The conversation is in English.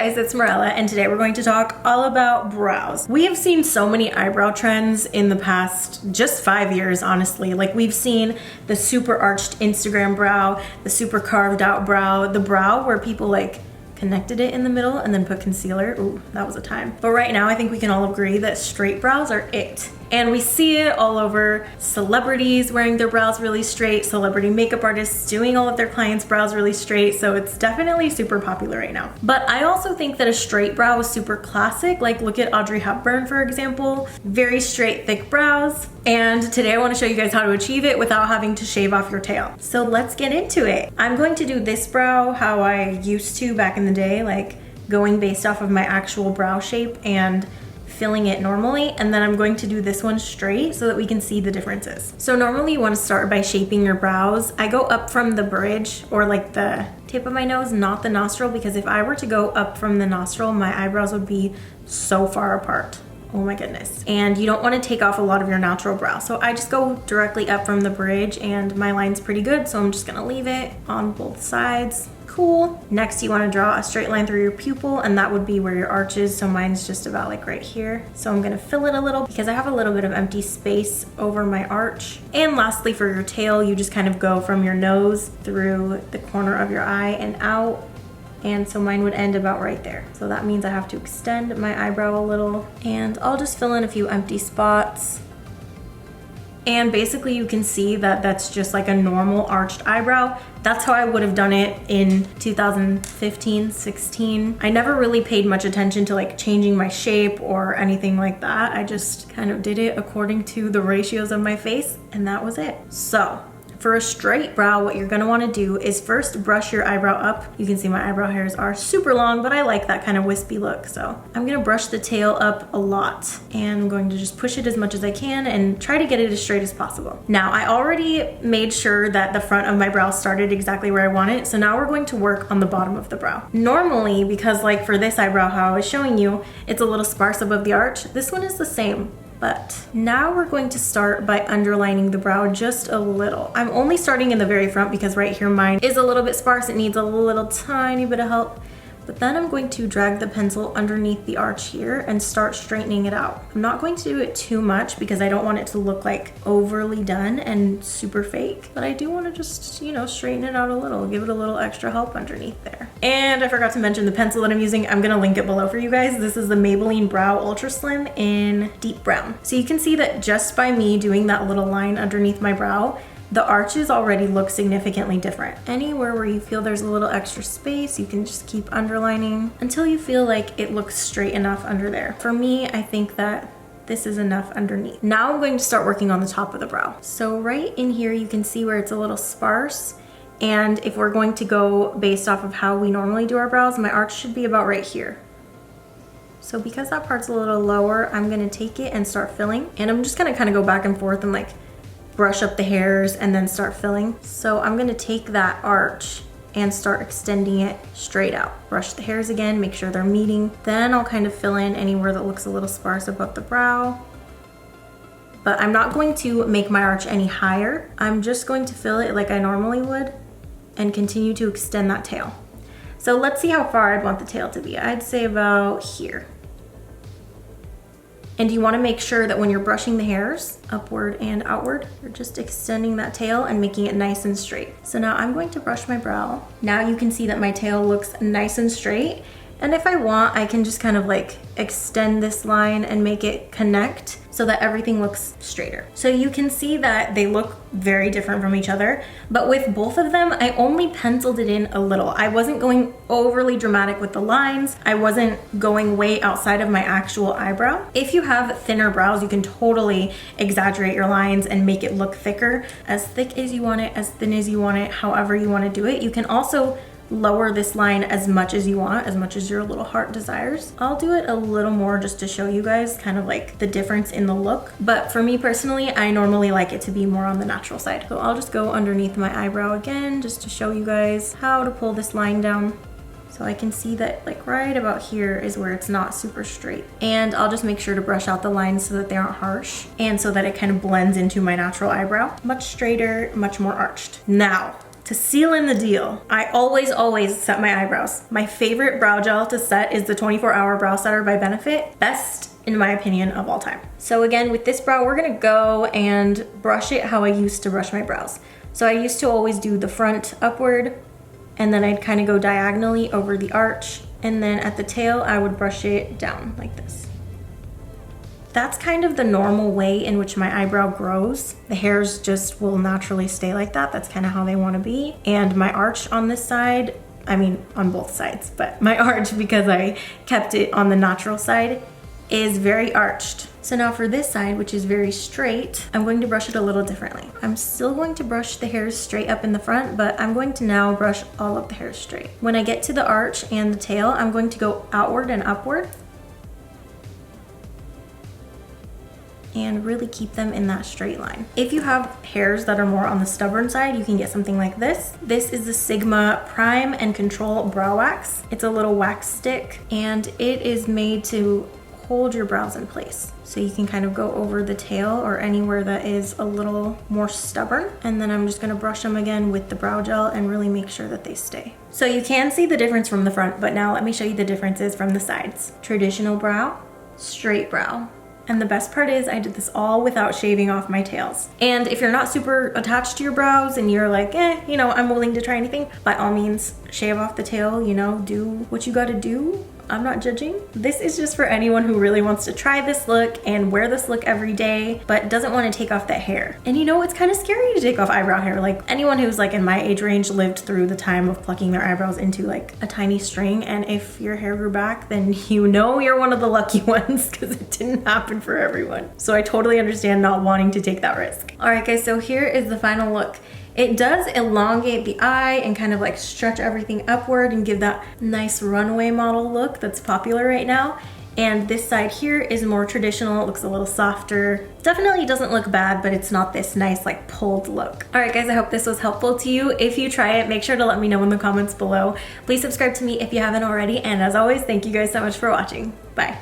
guys, it's Morella, and today we're going to talk all about brows. We have seen so many eyebrow trends in the past just 5 years, honestly. Like, we've seen the super arched Instagram brow, the super carved out brow, the brow where people like connected it in the middle and then put concealer. Ooh, that was a time. But right now I think we can all agree that straight brows are it. And we see it all over. Celebrities wearing their brows really straight, celebrity makeup artists doing all of their clients' brows really straight, so it's definitely super popular right now. But I also think that a straight brow is super classic. Like, look at Audrey Hepburn, for example. Very straight, thick brows. And today I want to show you guys how to achieve it without having to shave off your tail. So let's get into it. I'm going to do this brow how I used to back in the day, like going based off of my actual brow shape and filling it normally, and then I'm going to do this one straight so that we can see the differences. So normally you want to start by shaping your brows. I go up from the bridge, or like the tip of my nose, not the nostril, because if I were to go up from the nostril, my eyebrows would be so far apart. Oh my goodness. And you don't want to take off a lot of your natural brow. So I just go directly up from the bridge, and my line's pretty good, so I'm just gonna leave it on both sides. Cool. Next, you want to draw a straight line through your pupil, and that would be where your arch is. So mine's just about like right here. So I'm going to fill it a little because I have a little bit of empty space over my arch. And lastly, for your tail, you just kind of go from your nose through the corner of your eye and out. And so mine would end about right there. So that means I have to extend my eyebrow a little, and I'll just fill in a few empty spots. And basically you can see that that's just like a normal arched eyebrow. That's how I would have done it in 2015, 16. I never really paid much attention to like changing my shape or anything like that. I just kind of did it according to the ratios of my face, and that was it. So for a straight brow, what you're gonna wanna do is first brush your eyebrow up. You can see my eyebrow hairs are super long, but I like that kind of wispy look. So I'm gonna brush the tail up a lot, and I'm going to just push it as much as I can and try to get it as straight as possible. Now, I already made sure that the front of my brow started exactly where I want it. So now we're going to work on the bottom of the brow. Normally, because like for this eyebrow, how I was showing you, it's a little sparse above the arch. This one is the same. But now we're going to start by underlining the brow just a little. I'm only starting in the very front because right here mine is a little bit sparse. It needs a little tiny bit of help. But then I'm going to drag the pencil underneath the arch here and start straightening it out. I'm not going to do it too much because I don't want it to look like overly done and super fake, but I do want to just, you know, straighten it out a little, give it a little extra help underneath there. And I forgot to mention the pencil that I'm using. I'm gonna link it below for you guys. This is the Maybelline Brow Ultra Slim in deep brown. So you can see that just by me doing that little line underneath my brow, the arches already look significantly different. Anywhere where you feel there's a little extra space, you can just keep underlining until you feel like it looks straight enough under there. For me, I think that this is enough underneath. Now I'm going to start working on the top of the brow. So right in here, you can see where it's a little sparse. And if we're going to go based off of how we normally do our brows, my arch should be about right here. So because that part's a little lower, I'm gonna take it and start filling. And I'm just gonna kind of go back and forth and like brush up the hairs and then start filling. So I'm gonna take that arch and start extending it straight out. Brush the hairs again, make sure they're meeting. Then I'll kind of fill in anywhere that looks a little sparse above the brow. But I'm not going to make my arch any higher. I'm just going to fill it like I normally would and continue to extend that tail. So let's see how far I'd want the tail to be. I'd say about here. And you want to make sure that when you're brushing the hairs upward and outward, you're just extending that tail and making it nice and straight. So now I'm going to brush my brow. Now you can see that my tail looks nice and straight. And if I want, I can just kind of like extend this line and make it connect so that everything looks straighter. So you can see that they look very different from each other, but with both of them, I only penciled it in a little. I wasn't going overly dramatic with the lines. I wasn't going way outside of my actual eyebrow. If you have thinner brows, you can totally exaggerate your lines and make it look thicker, as thick as you want it, as thin as you want it, however you want to do it. You can also lower this line as much as you want, as much as your little heart desires. I'll do it a little more just to show you guys kind of like the difference in the look. But for me personally, I normally like it to be more on the natural side. So I'll just go underneath my eyebrow again, just to show you guys how to pull this line down. So I can see that like right about here is where it's not super straight. And I'll just make sure to brush out the lines so that they aren't harsh and so that it kind of blends into my natural eyebrow. Much straighter, much more arched. Now, To seal in the deal, I always set my eyebrows. My favorite brow gel to set is the 24-Hour Brow Setter by Benefit. Best, in my opinion, of all time. So again, with this brow, we're gonna go and brush it how I used to brush my brows. So I used to always do the front upward, and then I'd kind of go diagonally over the arch, and then at the tail, I would brush it down like this. That's kind of the normal way in which my eyebrow grows. The hairs just will naturally stay like that. That's kind of how they want to be. And my arch on this side, I mean on both sides, but my arch, because I kept it on the natural side, is very arched. So now for this side, which is very straight, I'm going to brush it a little differently. I'm still going to brush the hairs straight up in the front, but I'm going to now brush all of the hairs straight. When I get to the arch and the tail, I'm going to go outward and upward and really keep them in that straight line. If you have hairs that are more on the stubborn side, you can get something like this. This is the Sigma Prime and Control Brow Wax. It's a little wax stick, and it is made to hold your brows in place. So you can kind of go over the tail or anywhere that is a little more stubborn. And then I'm just gonna brush them again with the brow gel and really make sure that they stay. So you can see the difference from the front, but now let me show you the differences from the sides. Traditional brow, straight brow. And the best part is I did this all without shaving off my tails. And if you're not super attached to your brows and you're like, you know, I'm willing to try anything, by all means, shave off the tail, you know, do what you gotta do. I'm not judging. This is just for anyone who really wants to try this look and wear this look every day, but doesn't want to take off that hair. And you know, it's kind of scary to take off eyebrow hair. Like anyone who's like in my age range lived through the time of plucking their eyebrows into like a tiny string. And if your hair grew back, then you know you're one of the lucky ones because it didn't happen for everyone. So I totally understand not wanting to take that risk. All right guys, so here is the final look. It does elongate the eye and kind of like stretch everything upward and give that nice runway model look that's popular right now. And this side here is more traditional. It looks a little softer. Definitely doesn't look bad, but it's not this nice like pulled look. All right guys, I hope this was helpful to you. If you try it, make sure to let me know in the comments below. Please subscribe to me if you haven't already. And as always, thank you guys so much for watching. Bye.